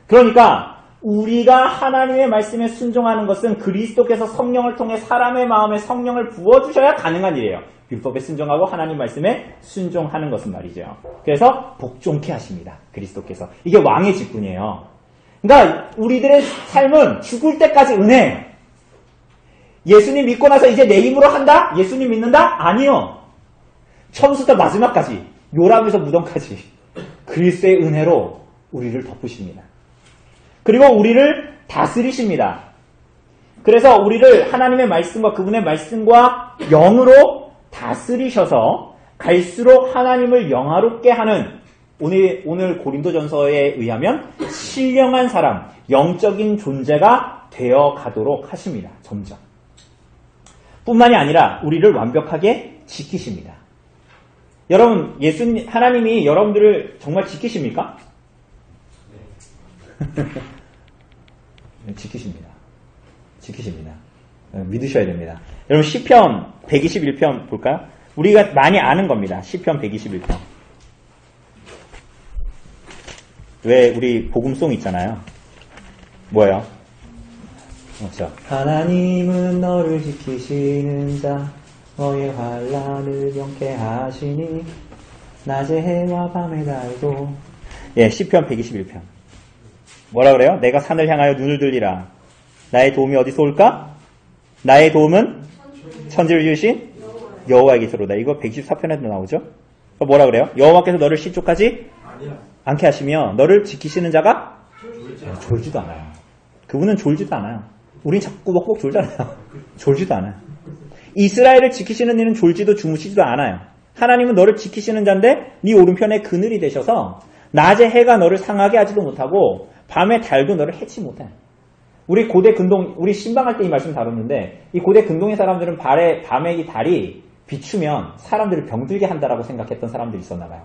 그러니까 우리가 하나님의 말씀에 순종하는 것은 그리스도께서 성령을 통해 사람의 마음에 성령을 부어주셔야 가능한 일이에요. 율법에 순종하고 하나님 말씀에 순종하는 것은 말이죠. 그래서 복종케 하십니다. 그리스도께서. 이게 왕의 직분이에요. 그러니까 우리들의 삶은 죽을 때까지 은혜예요. 예수님 믿고 나서 이제 내 힘으로 한다? 예수님 믿는다? 아니요. 처음부터 마지막까지 요람에서 무덤까지 그리스도의 은혜로 우리를 덮으십니다. 그리고 우리를 다스리십니다. 그래서 우리를 하나님의 말씀과 그분의 말씀과 영으로 다스리셔서 갈수록 하나님을 영화롭게 하는 오늘 고린도전서에 의하면 신령한 사람, 영적인 존재가 되어 가도록 하십니다. 점점. 뿐만이 아니라 우리를 완벽하게 지키십니다. 여러분, 하나님이 여러분들을 정말 지키십니까? 지키십니다. 지키십니다. 믿으셔야 됩니다. 여러분, 시편 121편 볼까요? 우리가 많이 아는 겁니다. 시편 121편. 왜 우리 복음송 있잖아요. 뭐예요? 그렇죠. 하나님은 너를 지키시는 자, 너의 환난을 명쾌하시니 낮의 해와 밤의 달도. 예, 시편 121편. 뭐라 그래요? 내가 산을 향하여 눈을 들리라. 나의 도움이 어디서 올까? 나의 도움은 천지를 지으신 여호와에게서로다. 이거 124편에도 나오죠? 뭐라 그래요? 여호와께서 너를 실족하지 않게 하시며 너를 지키시는 자가 졸지도 않아요. 그분은 졸지도 않아요. 우린 자꾸 꼭 졸잖아요. 졸지도 않아요. 이스라엘을 지키시는 이는 졸지도 주무시지도 않아요. 하나님은 너를 지키시는 자인데 네 오른편에 그늘이 되셔서 낮에 해가 너를 상하게 하지도 못하고 밤에 달도 너를 해치 못해. 우리 고대 근동, 우리 신방할 때 이 말씀 다뤘는데 이 고대 근동의 사람들은 밤에 이 달이 비추면 사람들을 병들게 한다라고 생각했던 사람들이 있었나 봐요.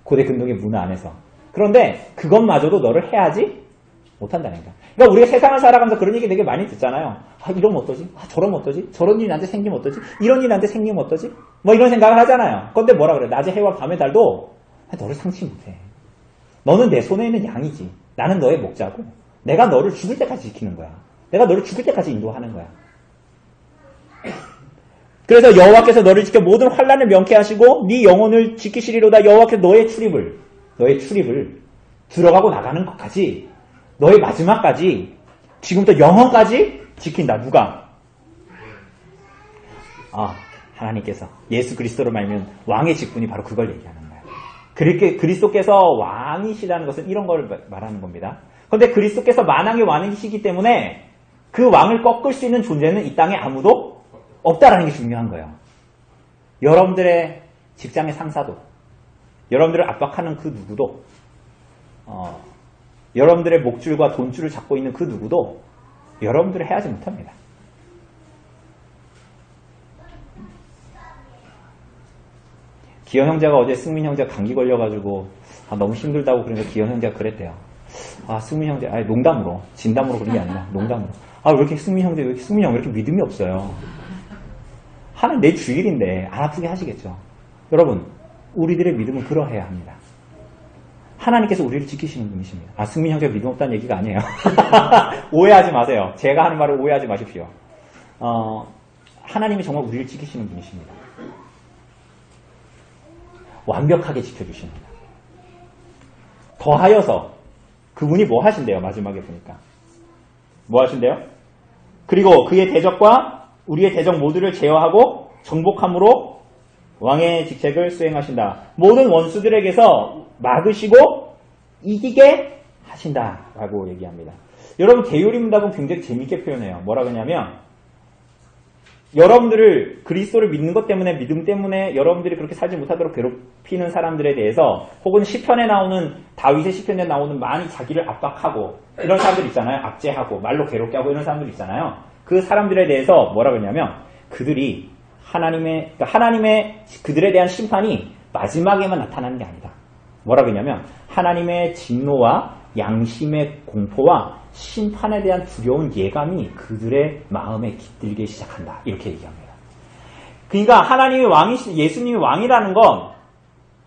고대 근동의 문화 안에서. 그런데 그것마저도 너를 해하지 못한다는 거야. 그러니까 우리가 세상을 살아가면서 그런 얘기 되게 많이 듣잖아요. 아, 이러면 어떠지? 아, 저러면 어떠지? 저런 일이 나한테 생기면 어떠지? 이런 일이 나한테 생기면 어떠지? 뭐 이런 생각을 하잖아요. 그런데 뭐라 그래? 낮의 해와 밤의 달도 너를 상치 못해. 너는 내 손에 있는 양이지. 나는 너의 목자고 내가 너를 죽을 때까지 지키는 거야. 내가 너를 죽을 때까지 인도하는 거야. 그래서 여호와께서 너를 지켜 모든 환난을 명쾌하시고 네 영혼을 지키시리로다. 여호와께서 너의 출입을 들어가고 나가는 것까지 너의 마지막까지 지금부터 영원까지 지킨다. 누가? 하나님께서 예수 그리스도로 말하면 왕의 직분이 바로 그걸 얘기하는 거예요. 그렇게 그리스도께서 왕이시라는 것은 이런 걸 말하는 겁니다. 그런데 그리스도께서 만왕의 왕이시기 때문에 그 왕을 꺾을 수 있는 존재는 이 땅에 아무도 없다라는 게 중요한 거예요. 여러분들의 직장의 상사도, 여러분들을 압박하는 그 누구도, 여러분들의 목줄과 돈줄을 잡고 있는 그 누구도 여러분들을 해하지 못합니다. 기현 형제가 어제 승민 형제가 감기 걸려가지고 너무 힘들다고 그러니까 기현 형제가 그랬대요. 승민 형제, 농담으로, 진담으로 그런 게 아니라 농담으로. 왜 이렇게 승민 형제, 왜 이렇게 승민 형 왜 이렇게 믿음이 없어요? 하나님 내 주일인데 안 아프게 하시겠죠. 여러분, 우리들의 믿음은 그러해야 합니다. 하나님께서 우리를 지키시는 분이십니다. 승민 형제가 믿음 없다는 얘기가 아니에요. 오해하지 마세요. 제가 하는 말을 오해하지 마십시오. 하나님이 정말 우리를 지키시는 분이십니다. 완벽하게 지켜주십니다. 더하여서 그분이 뭐 하신대요? 마지막에 보니까. 뭐 하신대요? 그리고 그의 대적과 우리의 대적 모두를 제어하고 정복함으로 왕의 직책을 수행하신다. 모든 원수들에게서 막으시고 이기게 하신다라고 얘기합니다. 여러분, 대요리문답은 굉장히 재밌게 표현해요. 뭐라 그러냐면 여러분들을 그리스도를 믿는 것 때문에, 믿음 때문에 여러분들이 그렇게 살지 못하도록 괴롭히는 사람들에 대해서, 혹은 시편에 나오는, 다윗의 시편에 나오는 많이 자기를 압박하고 이런 사람들 있잖아요. 압제하고 말로 괴롭게 하고 이런 사람들 있잖아요. 그 사람들에 대해서 뭐라 그러냐면 그들이 하나님의 그들에 대한 심판이 마지막에만 나타나는 게 아니다. 뭐라 그러냐면 하나님의 진노와 양심의 공포와 심판에 대한 두려운 예감이 그들의 마음에 깃들기 시작한다. 이렇게 얘기합니다. 그러니까 하나님의 예수님이 왕이라는 건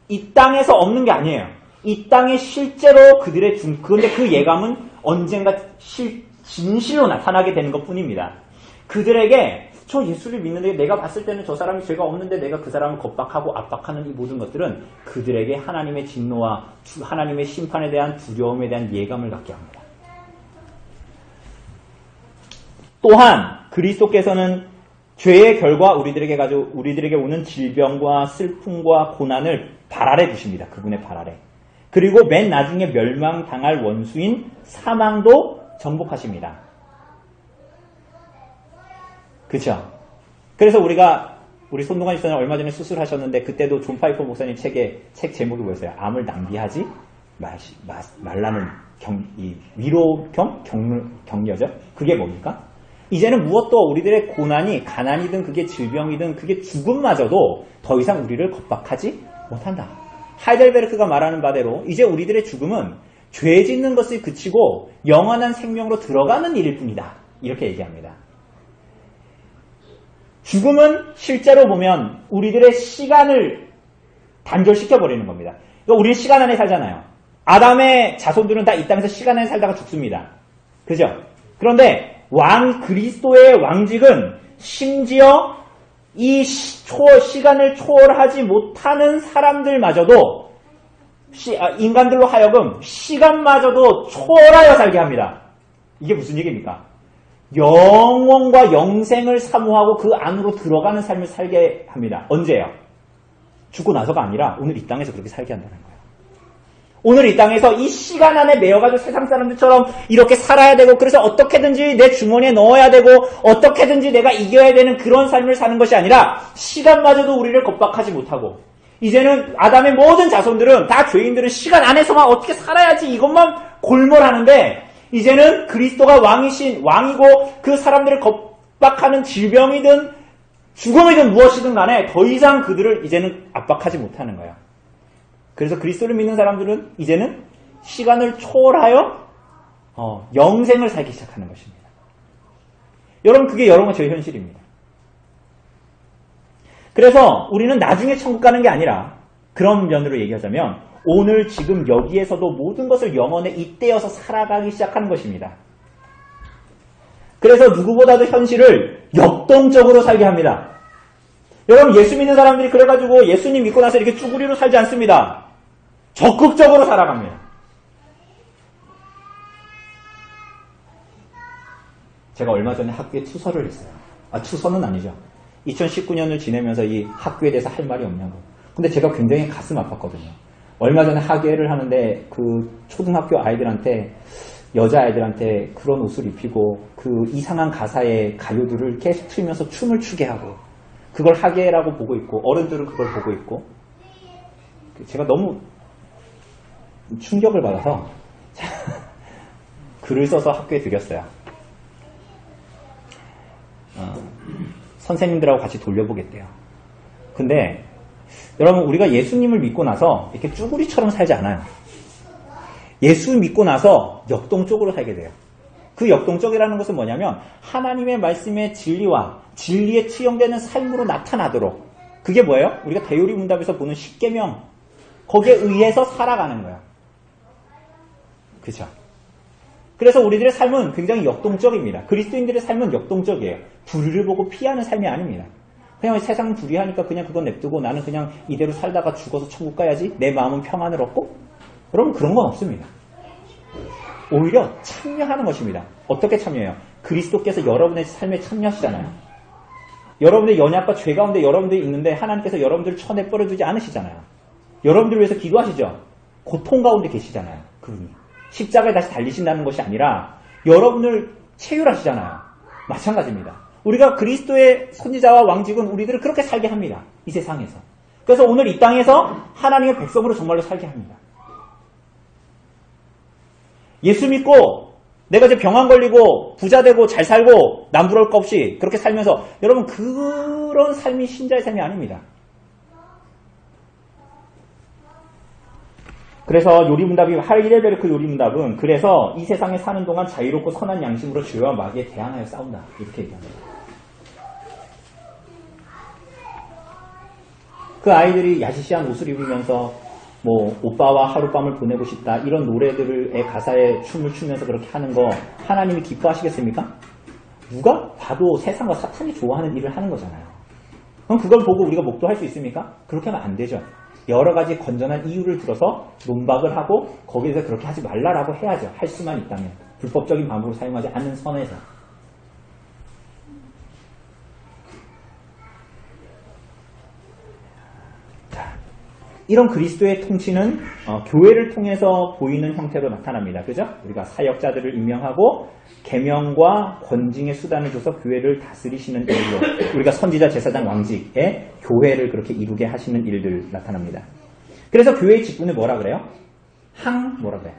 이 땅에서 없는 게 아니에요. 이 땅에 실제로 그런데 그 예감은 언젠가 진실로 나타나게 되는 것 뿐입니다. 그들에게 저 예수를 믿는데 내가 봤을 때는 저 사람이 죄가 없는데 내가 그 사람을 겁박하고 압박하는 이 모든 것들은 그들에게 하나님의 진노와 하나님의 심판에 대한 두려움에 대한 예감을 갖게 합니다. 또한 그리스도께서는 죄의 결과 우리들에게 오는 질병과 슬픔과 고난을 발 아래 두십니다. 그분의 발 아래. 그리고 맨 나중에 멸망당할 원수인 사망도 정복하십니다. 그쵸? 그래서 우리 손동환 집사님 얼마 전에 수술하셨는데 그때도 존 파이퍼 목사님 책 제목이 뭐였어요? 암을 낭비하지 말라는 위로 겸 격려죠? 그게 뭡니까? 이제는 무엇도 우리들의 고난이 가난이든 그게 질병이든 그게 죽음마저도 더 이상 우리를 겁박하지 못한다. 하이델베르크가 말하는 바대로 이제 우리들의 죽음은 죄 짓는 것을 그치고 영원한 생명으로 들어가는 일일 뿐이다. 이렇게 얘기합니다. 죽음은 실제로 보면 우리들의 시간을 단절시켜버리는 겁니다. 그러니까 우리는 시간 안에 살잖아요. 아담의 자손들은 다 이 땅에서 시간 안에 살다가 죽습니다. 그죠? 그런데 그리스도의 왕직은 심지어 이 시간을 초월하지 못하는 사람들마저도 인간들로 하여금 시간마저도 초월하여 살게 합니다. 이게 무슨 얘기입니까? 영원과 영생을 사모하고 그 안으로 들어가는 삶을 살게 합니다. 언제요? 죽고 나서가 아니라 오늘 이 땅에서 그렇게 살게 한다는 거예요. 오늘 이 땅에서 이 시간 안에 매여가지고 세상 사람들처럼 이렇게 살아야 되고 그래서 어떻게든지 내 주머니에 넣어야 되고 어떻게든지 내가 이겨야 되는 그런 삶을 사는 것이 아니라 시간마저도 우리를 겁박하지 못하고 이제는 아담의 모든 자손들은 다 죄인들은 시간 안에서만 어떻게 살아야지 이것만 골몰하는데 이제는 그리스도가 왕이고 그 사람들을 겁박하는 질병이든 죽음이든 무엇이든 간에 더 이상 그들을 이제는 압박하지 못하는 거예요. 그래서 그리스도를 믿는 사람들은 이제는 시간을 초월하여 영생을 살기 시작하는 것입니다. 여러분 그게 여러분의 현실입니다. 그래서 우리는 나중에 천국 가는 게 아니라 그런 면으로 얘기하자면 오늘 지금 여기에서도 모든 것을 영혼에 잇대어서 살아가기 시작하는 것입니다. 그래서 누구보다도 현실을 역동적으로 살게 합니다. 여러분 예수 믿는 사람들이 그래가지고 예수님 믿고 나서 이렇게 쭈구리로 살지 않습니다. 적극적으로 살아갑니다. 제가 얼마 전에 학교에 투서를 했어요. 투서는 아니죠. 2019년을 지내면서 이 학교에 대해서 할 말이 없냐고. 근데 제가 굉장히 가슴 아팠거든요. 얼마 전에 학예를 하는데 그 초등학교 아이들한테 여자아이들한테 그런 옷을 입히고 그 이상한 가사의 가요들을 계속 틀면서 춤을 추게 하고 그걸 학예라고 보고 있고 어른들은 그걸 보고 있고 제가 너무 충격을 받아서 글을 써서 학교에 드렸어요. 선생님들하고 같이 돌려보겠대요. 근데 여러분 우리가 예수님을 믿고 나서 이렇게 쭈구리처럼 살지 않아요. 예수 믿고 나서 역동적으로 살게 돼요. 그 역동적이라는 것은 뭐냐면 하나님의 말씀의 진리와 진리에 투영되는 삶으로 나타나도록 그게 뭐예요? 우리가 대요리 문답에서 보는 십계명 거기에 의해서 살아가는 거예요. 그렇죠? 그래서 우리들의 삶은 굉장히 역동적입니다. 그리스도인들의 삶은 역동적이에요. 불의를 보고 피하는 삶이 아닙니다. 그냥 세상 불의하니까 그냥 그건 냅두고 나는 그냥 이대로 살다가 죽어서 천국 가야지 내 마음은 평안을 얻고 여러분 그런 건 없습니다. 오히려 참여하는 것입니다. 어떻게 참여해요? 그리스도께서 여러분의 삶에 참여하시잖아요. 여러분의 연약과 죄 가운데 여러분들이 있는데 하나님께서 여러분들을 천에 버려두지 않으시잖아요. 여러분들을 위해서 기도하시죠. 고통 가운데 계시잖아요. 그분이. 십자가에 다시 달리신다는 것이 아니라 여러분을 체휼하시잖아요. 마찬가지입니다. 우리가 그리스도의 선지자와 왕직은 우리들을 그렇게 살게 합니다. 이 세상에서. 그래서 오늘 이 땅에서 하나님의 백성으로 정말로 살게 합니다. 예수 믿고 내가 이제 병안 걸리고 부자 되고 잘 살고 남부러울 거 없이 그렇게 살면서 여러분 그런 삶이 신자의 삶이 아닙니다. 그래서 요리문답이 하이델베르크 요리문답은 그래서 이 세상에 사는 동안 자유롭고 선한 양심으로 죄와 마귀에 대항하여 싸운다 이렇게 얘기합니다. 그 아이들이 야시시한 옷을 입으면서 뭐 오빠와 하룻밤을 보내고 싶다 이런 노래들의 가사에 춤을 추면서 그렇게 하는 거 하나님이 기뻐하시겠습니까? 누가 봐도 세상과 사탄이 좋아하는 일을 하는 거잖아요. 그럼 그걸 보고 우리가 목도할 수 있습니까? 그렇게 하면 안 되죠. 여러 가지 건전한 이유를 들어서 논박을 하고 거기에 대해서 그렇게 하지 말라라고 해야죠. 할 수만 있다면. 불법적인 방법을 사용하지 않는 선에서. 자, 이런 그리스도의 통치는 교회를 통해서 보이는 형태로 나타납니다. 그죠? 우리가 사역자들을 임명하고 계명과 권징의 수단을 줘서 교회를 다스리시는 일로 우리가 선지자, 제사장, 왕직에 교회를 그렇게 이루게 하시는 일들 나타납니다. 그래서 교회의 직분을 뭐라 그래요? 뭐라 그래요?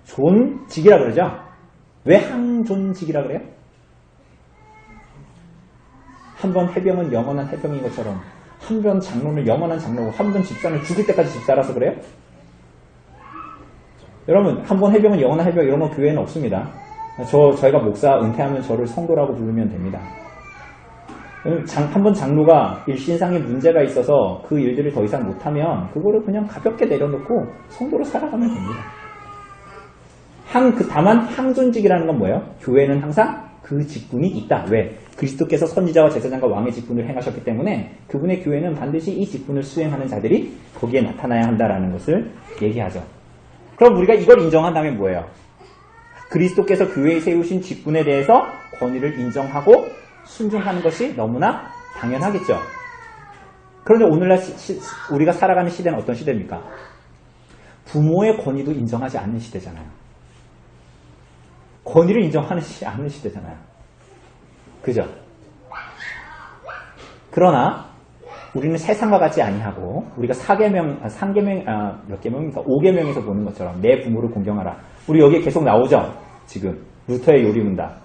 항존직이라 그러죠? 왜 항존직이라 그래요? 한 번 해병은 영원한 해병인 것처럼 한 번 장로는 영원한 장로고 한 번 집사는 죽을 때까지 집사라서 그래요? 여러분 한 번 해병은 영원한 해병 이런 건 교회에는 없습니다. 저희가 목사 은퇴하면 저를 성도라고 부르면 됩니다. 한 번 장로가 일신상에 문제가 있어서 그 일들을 더 이상 못하면 그거를 그냥 가볍게 내려놓고 성도로 살아가면 됩니다. 다만 항존직이라는 건 뭐예요? 교회는 항상 그 직분이 있다. 왜? 그리스도께서 선지자와 제사장과 왕의 직분을 행하셨기 때문에 그분의 교회는 반드시 이 직분을 수행하는 자들이 거기에 나타나야 한다라는 것을 얘기하죠. 그럼 우리가 이걸 인정한다면 뭐예요? 그리스도께서 교회에 세우신 직분에 대해서 권위를 인정하고 순종하는 것이 너무나 당연하겠죠. 그런데 오늘날 우리가 살아가는 시대는 어떤 시대입니까? 부모의 권위도 인정하지 않는 시대잖아요. 권위를 인정하지 않는 시대잖아요. 그죠? 그러나 우리는 세상과 같지 아니하고 우리가 5계명에서 보는 것처럼 내 부모를 공경하라. 우리 여기에 계속 나오죠? 지금 루터의 요리문답.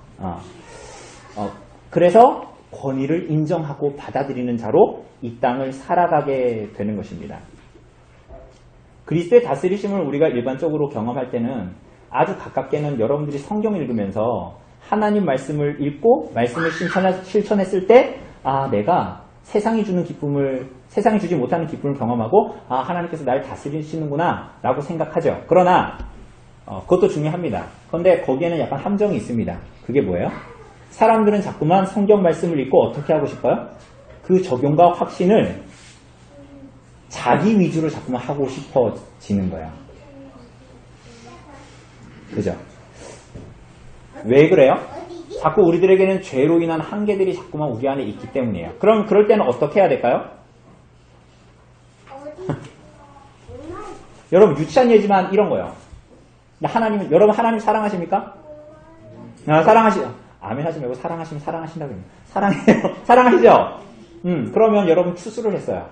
그래서 권위를 인정하고 받아들이는 자로 이 땅을 살아가게 되는 것입니다. 그리스도의 다스리심을 우리가 일반적으로 경험할 때는 아주 가깝게는 여러분들이 성경 읽으면서 하나님 말씀을 읽고 말씀을 실천했을 때 내가 세상이 주지 못하는 기쁨을 경험하고 하나님께서 나를 다스리시는구나 라고 생각하죠. 그러나 그것도 중요합니다. 그런데 거기에는 약간 함정이 있습니다. 그게 뭐예요? 사람들은 자꾸만 성경 말씀을 읽고 어떻게 하고 싶어요? 그 적용과 확신을 자기 위주로 자꾸만 하고 싶어지는 거예요. 그죠? 왜 그래요? 자꾸 우리들에게는 죄로 인한 한계들이 자꾸만 우리 안에 있기 때문이에요. 그럼 그럴 때는 어떻게 해야 될까요? 여러분 유치한 예지만 이런 거예요. 여러분 하나님 사랑하십니까? 아멘 하지 말고 사랑하시면 사랑하신다고 합니다. 사랑해요. 사랑하시죠? 그러면 여러분 추수를 했어요.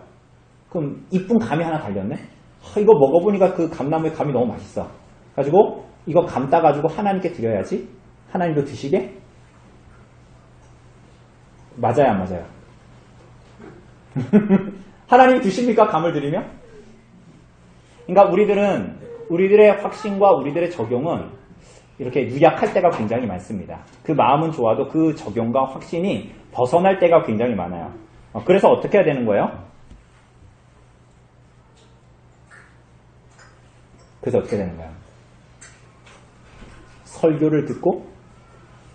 그럼 이쁜 감이 하나 달렸네? 이거 먹어보니까 그 감나무의 감이 너무 맛있어. 가지고 이거 감 따가지고 하나님께 드려야지. 하나님도 드시게? 맞아요, 안 맞아요? 하나님이 드십니까? 감을 드리면? 그러니까 우리들의 확신과 우리들의 적용은 이렇게 유약할 때가 굉장히 많습니다. 그 마음은 좋아도 그 적용과 확신이 벗어날 때가 굉장히 많아요. 그래서 어떻게 해야 되는 거예요? 그래서 어떻게 되는 거예요? 설교를 듣고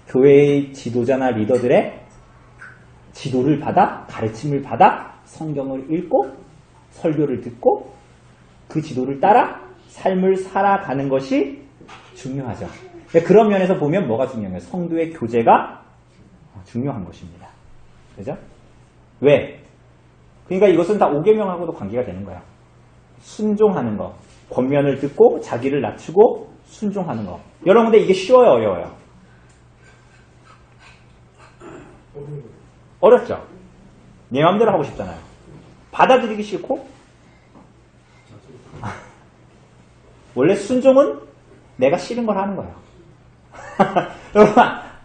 교회의 지도자나 리더들의 지도를 받아 가르침을 받아 성경을 읽고 설교를 듣고 그 지도를 따라 삶을 살아가는 것이 중요하죠. 그런 면에서 보면 뭐가 중요해요? 성도의 교제가 중요한 것입니다. 그죠? 왜? 그러니까 이것은 다 5계명하고도 관계가 되는 거야. 순종하는 거. 권면을 듣고 자기를 낮추고 순종하는 거. 여러분 근데 이게 쉬워요, 어려워요? 어렵죠? 내 마음대로 하고 싶잖아요. 받아들이기 싫고 원래 순종은 내가 싫은 걸 하는 거예요. 여러분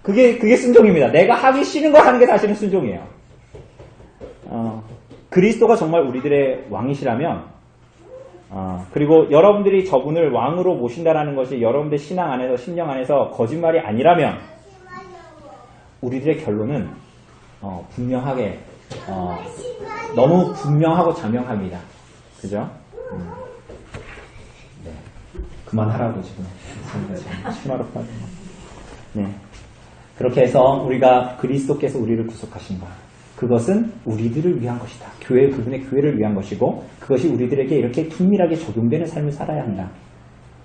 그게 순종입니다. 내가 하기 싫은 걸 하는 게 사실은 순종이에요. 그리스도가 정말 우리들의 왕이시라면 그리고 여러분들이 저분을 왕으로 모신다라는 것이 여러분들 신앙 안에서 심령 안에서 거짓말이 아니라면 우리들의 결론은 분명하게 너무 분명하고 자명합니다. 그죠? 네. 그만하라고 지금 심화롭다. 네. 그렇게 해서 우리가 그리스도께서 우리를 구속하신 것 그것은 우리들을 위한 것이다. 그분의 교회를 위한 것이고 그것이 우리들에게 이렇게 긴밀하게 적용되는 삶을 살아야 한다.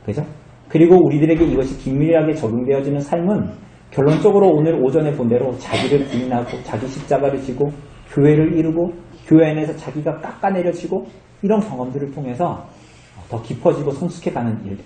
그죠? 그리고 우리들에게 이것이 긴밀하게 적용되어지는 삶은 결론적으로 오늘 오전에 본 대로 자기를 부인하고 자기 십자가를 지고 교회를 이루고 교회 안에서 자기가 깎아내려지고 이런 경험들을 통해서 더 깊어지고 성숙해가는 일들.